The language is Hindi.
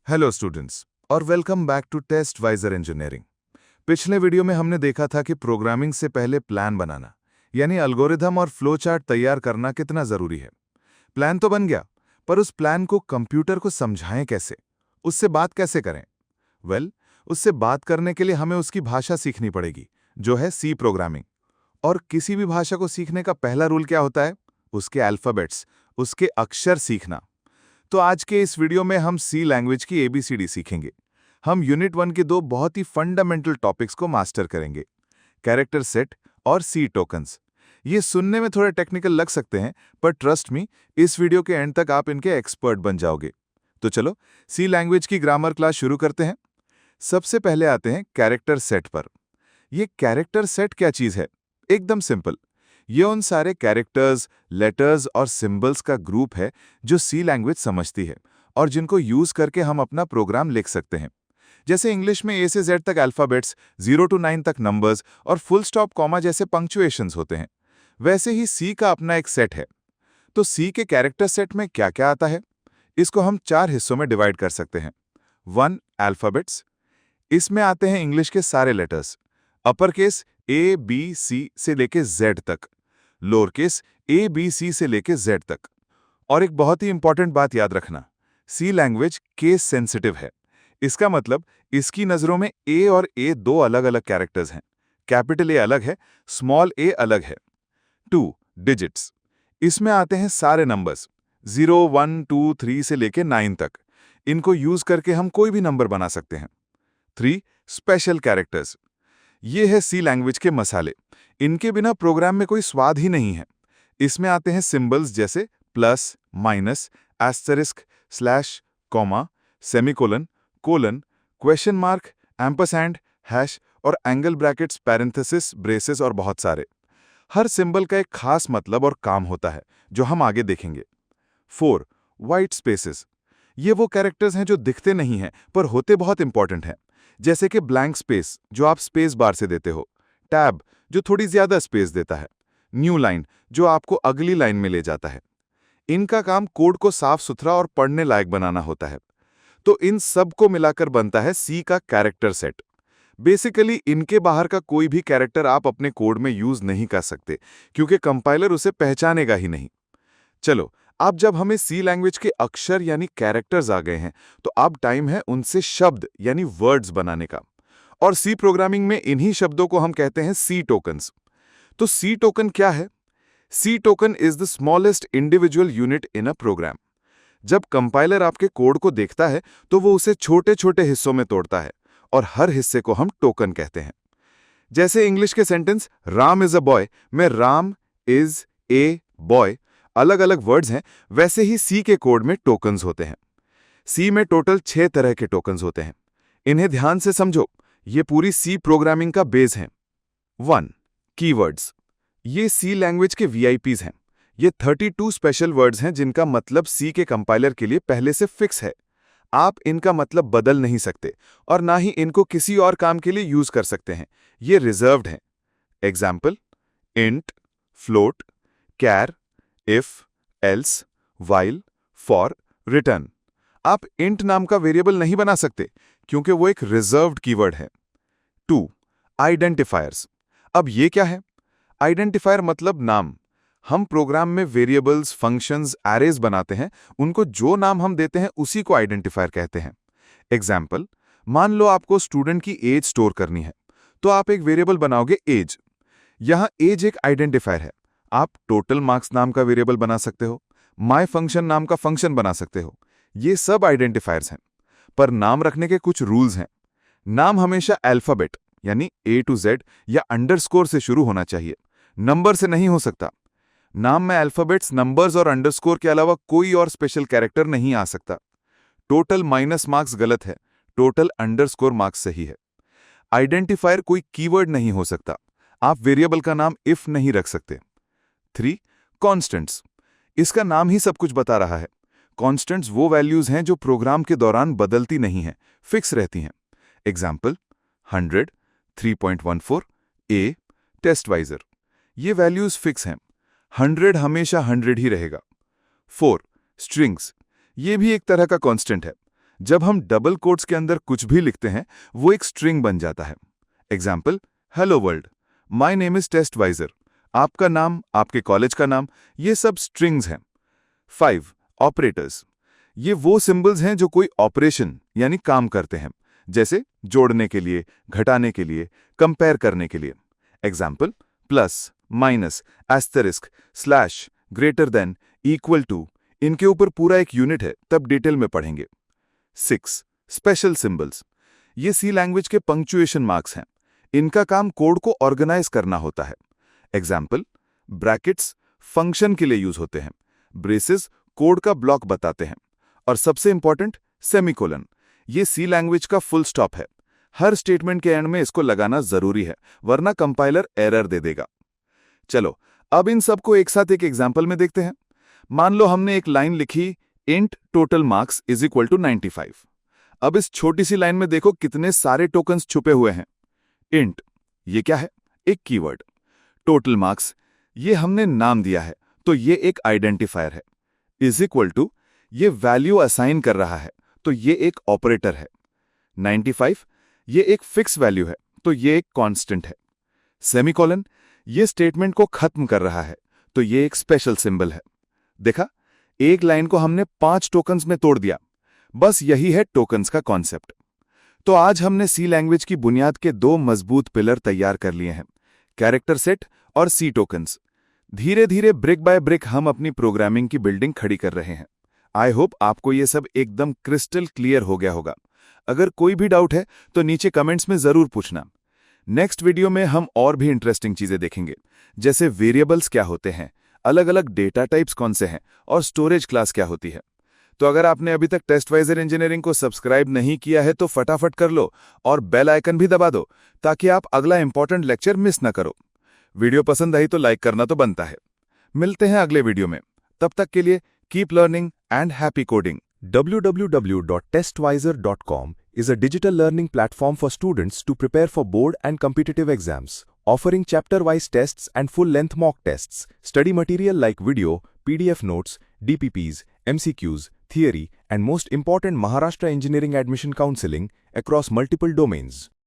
हेलो स्टूडेंट्स और welcome back to Test Wiser engineering. पिछले वीडियो में हमने देखा था कि प्रोग्रामिंग से पहले प्लान बनाना यानी एल्गोरिथम और फ्लो चार्ट तैयार करना कितना जरूरी है। प्लान तो बन गया, पर उस प्लान को कंप्यूटर को समझाएं कैसे, उससे बात कैसे करें? उससे बात करने के लिए हमें उसकी भाषा सीखनी पड़ेगी, जो है सी प्रोग्रामिंग। और किसी भी भाषा को सीखने का पहला रूल क्या होता है? उसके अल्फाबेट्स, उसके अक्षर सीखना। तो आज के इस वीडियो में हम सी लैंग्वेज की एबीसीडी सीखेंगे। हम यूनिट 1 के दो बहुत ही फंडामेंटल टॉपिक्स को मास्टर करेंगे, कैरेक्टर सेट और सी टोकन्स। ये सुनने में थोड़े टेक्निकल लग सकते हैं, पर ट्रस्ट मी, इस वीडियो के एंड तक आप इनके एक्सपर्ट बन जाओगे। तो चलो सी लैंग्वेज की ग्रामर क्लास शुरू करते हैं। सबसे पहले आते हैं कैरेक्टर सेट पर। ये कैरेक्टर सेट क्या चीज है? एकदम सिंपल, ये उन सारे कैरेक्टर्स, लेटर्स और सिंबल्स का ग्रुप है जो सी लैंग्वेज समझती है और जिनको यूज करके हम अपना प्रोग्राम लिख सकते हैं। जैसे इंग्लिश में ए से जेड तक अल्फाबेट्स, 0 to 9 तक नंबर्स और फुल स्टॉप कॉमा जैसे पंक्चुएशंस होते हैं, वैसे ही सी का अपना एक सेट है। तो सी के कैरेक्टर सेट में क्या क्या आता है? इसको हम 4 हिस्सों में डिवाइड कर सकते हैं। 1. अल्फाबेट्स। इसमें आते हैं इंग्लिश के सारे letters, upper case A B C से लेके जेड तक, lower case A B C से लेके जेड तक। और एक बहुत ही इंपॉर्टेंट बात याद रखना, सी लैंग्वेज केस सेंसिटिव है। इसका मतलब इसकी नजरों में ए और ए दो अलग अलग कैरेक्टर्स हैं। कैपिटल ए अलग है, स्मॉल ए अलग है। 2. डिजिट्स। इसमें आते हैं सारे नंबर्स, 0, 1, 2, 3 से लेके 9 तक। इनको यूज करके हम कोई भी नंबर बना सकते हैं। 3. Special characters. ये है सी लैंग्वेज के मसाले। इनके बिना प्रोग्राम में कोई स्वाद ही नहीं है। इसमें आते हैं सिंबल्स जैसे plus, minus, asterisk, slash, comma, semicolon, colon, question mark, ampersand, hash और एंगल ब्रैकेट्स, पैरेंथेसिस, ब्रेसेस और बहुत सारे। हर सिंबल का एक खास मतलब और काम होता है, जो हम आगे देखेंगे। 4. White spaces. ये वो कैरेक्टर्स हैं जो दिखते नहीं हैं पर होते बहुत इंपॉर्टेंट हैं, जैसे कि ब्लैंक स्पेस जो आप स्पेस बार से देते हो, टैब जो थोड़ी ज्यादा स्पेस देता है, न्यू लाइन जो आपको अगली लाइन में ले जाता है। इनका काम कोड को साफ सुथरा और पढ़ने लायक बनाना होता है। तो इन सब को मिलाकर बनता है सी का कैरेक्टर सेट। बेसिकली इनके बाहर का कोई भी कैरेक्टर आप अपने कोड में यूज नहीं कर सकते, क्योंकि कंपाइलर उसे पहचानेगा ही नहीं। चलो, अब जब हमें सी लैंग्वेज के अक्षर यानी कैरेक्टर्स आ गए हैं, तो अब टाइम है उनसे शब्द यानी वर्ड्स बनाने का। और सी प्रोग्रामिंग में इन्हीं शब्दों को हम कहते हैं सी टोकन्स। तो सी टोकन क्या है? C token is the smallest individual unit in a program. जब कंपाइलर आपके कोड को देखता है तो वो उसे छोटे छोटे हिस्सों में तोड़ता है और हर हिस्से को हम टोकन कहते हैं। जैसे इंग्लिश के sentence Ram is a boy में राम इज ए बॉय अलग अलग वर्ड्स हैं, वैसे ही सी के कोड में टोकन्स होते हैं। सी में टोटल 6 तरह के टोकन्स होते हैं। इन्हें ध्यान से समझो, ये पूरी सी प्रोग्रामिंग का बेस है। 1. कीवर्ड्स। ये सी लैंग्वेज के वीआईपीज हैं। ये 32 स्पेशल वर्ड्स हैं जिनका मतलब सी के कंपाइलर के लिए पहले से फिक्स है। आप इनका मतलब बदल नहीं सकते और ना ही इनको किसी और काम के लिए यूज कर सकते हैं। ये रिजर्व्ड हैं। Example: int, float, char, if, else, while, for, return. आप इंट नाम का वेरिएबल नहीं बना सकते क्योंकि वो एक रिजर्व्ड कीवर्ड है। 2. आइडेंटिफायर्स। अब ये क्या है? आइडेंटिफायर मतलब नाम। हम प्रोग्राम में वेरिएबल्स, फंक्शंस, एरेज बनाते हैं, उनको जो नाम हम देते हैं उसी को आइडेंटिफायर कहते हैं। एग्जाम्पल: मान लो आपको स्टूडेंट की एज स्टोर करनी है, तो आप एक वेरिएबल बनाओगे एज। यहां एज एक आइडेंटिफायर है। आप टोटल मार्क्स नाम का वेरिएबल बना सकते हो, माई फंक्शन नाम का फंक्शन बना सकते हो। ये सब आइडेंटिफायर्स हैं। पर नाम रखने के कुछ रूल्स हैं। नाम हमेशा अल्फाबेट यानी ए टू जेड या अंडरस्कोर से शुरू होना चाहिए, नंबर से नहीं हो सकता। नाम में अल्फाबेट्स, नंबर्स और अंडरस्कोर के अलावा कोई और स्पेशल कैरेक्टर नहीं आ सकता। टोटल माइनस मार्क्स गलत है, टोटल अंडरस्कोर मार्क्स सही है। आइडेंटिफायर कोई कीवर्ड नहीं हो सकता। आप वेरिएबल का नाम इफ नहीं रख सकते। 3. कॉन्स्टेंट्स। इसका नाम ही सब कुछ बता रहा है। कॉन्स्टेंट्स वो वैल्यूज हैं जो प्रोग्राम के दौरान बदलती नहीं हैं, फिक्स रहती हैं। एग्जाम्पल: 100, 3.14, ए, टेस्टवाइजर। ये वैल्यूज फिक्स हैं। 100 हमेशा 100 ही रहेगा। 4. स्ट्रिंग्स। ये भी एक तरह का कांस्टेंट है। जब हम डबल कोट्स के अंदर कुछ भी लिखते हैं वो एक स्ट्रिंग बन जाता है। Example, hello world, my name is Testwiser. आपका नाम, आपके कॉलेज का नाम, ये सब स्ट्रिंग्स हैं। 5. ऑपरेटर्स। ये वो सिंबल्स हैं जो कोई ऑपरेशन यानी काम करते हैं, जैसे जोड़ने के लिए, घटाने के लिए, कंपेयर करने के लिए। Example, plus, minus, asterisk, slash, greater than, equal to. इनके ऊपर पूरा एक यूनिट है, तब डिटेल में पढ़ेंगे। 6. Special symbols. ये सी लैंग्वेज के पंक्चुएशन मार्क्स हैं। इनका काम कोड को ऑर्गेनाइज करना होता है। एग्जाम्पल, ब्रैकेट्स फंक्शन के लिए यूज होते हैं, ब्रेसेस कोड का ब्लॉक बताते हैं, और सबसे इंपॉर्टेंट, सेमीकोलन। ये सी लैंग्वेज का फुल स्टॉप है। हर स्टेटमेंट के एंड में इसको लगाना जरूरी है, वरना कंपाइलर एरर दे देगा। चलो अब इन सबको एक साथ एक एग्जाम्पल में देखते हैं। मान लो हमने एक लाइन लिखी, int total marks is equal to 95। अब इस छोटी सी लाइन में देखो कितने सारे टोकन्स छुपे हुए हैं। इंट, ये क्या है? एक कीवर्ड। टोटल मार्क्स, ये हमने नाम दिया है, तो ये एक आइडेंटिफायर है। इज इक्वल टू, ये वैल्यू असाइन कर रहा है, तो ये एक ऑपरेटर है। 95, ये एक फिक्स वैल्यू है, तो ये एक कांस्टेंट है। सेमीकोलन, ये स्टेटमेंट को खत्म कर रहा है, तो ये एक स्पेशल सिंबल है। देखा, एक लाइन को हमने 5 टोकन्स में तोड़ दिया। बस यही है टोकन्स का कॉन्सेप्ट। तो आज हमने सी लैंग्वेज की बुनियाद के 2 मजबूत पिलर तैयार कर लिए हैं, कैरेक्टर सेट और सी टोकन्स। धीरे धीरे ब्रिक बाय ब्रिक हम अपनी प्रोग्रामिंग की बिल्डिंग खड़ी कर रहे हैं। आई होप आपको ये सब एकदम क्रिस्टल क्लियर हो गया होगा। अगर कोई भी डाउट है तो नीचे कमेंट्स में जरूर पूछना। नेक्स्ट वीडियो में हम और भी इंटरेस्टिंग चीजें देखेंगे, जैसे वेरिएबल्स क्या होते हैं, अलग अलग डेटा टाइप्स कौन से हैं, और स्टोरेज क्लास क्या होती है। तो अगर आपने अभी तक टेस्टवाइजर इंजीनियरिंग को सब्सक्राइब नहीं किया है तो फटाफट कर लो और बेल आइकन भी दबा दो, ताकि आप अगला इंपॉर्टेंट लेक्चर मिस ना करो। वीडियो पसंद आई तो लाइक करना तो बनता है। मिलते हैं अगले वीडियो में, तब तक के लिए keep learning and happy coding. www.testvisor.com is a digital learning platform for students to prepare for board and competitive exams, offering chapter-wise tests and full-length mock tests, study material like video, PDF notes, DPPs, MCQs, theory, and most important Maharashtra Engineering Admission Counseling across multiple domains.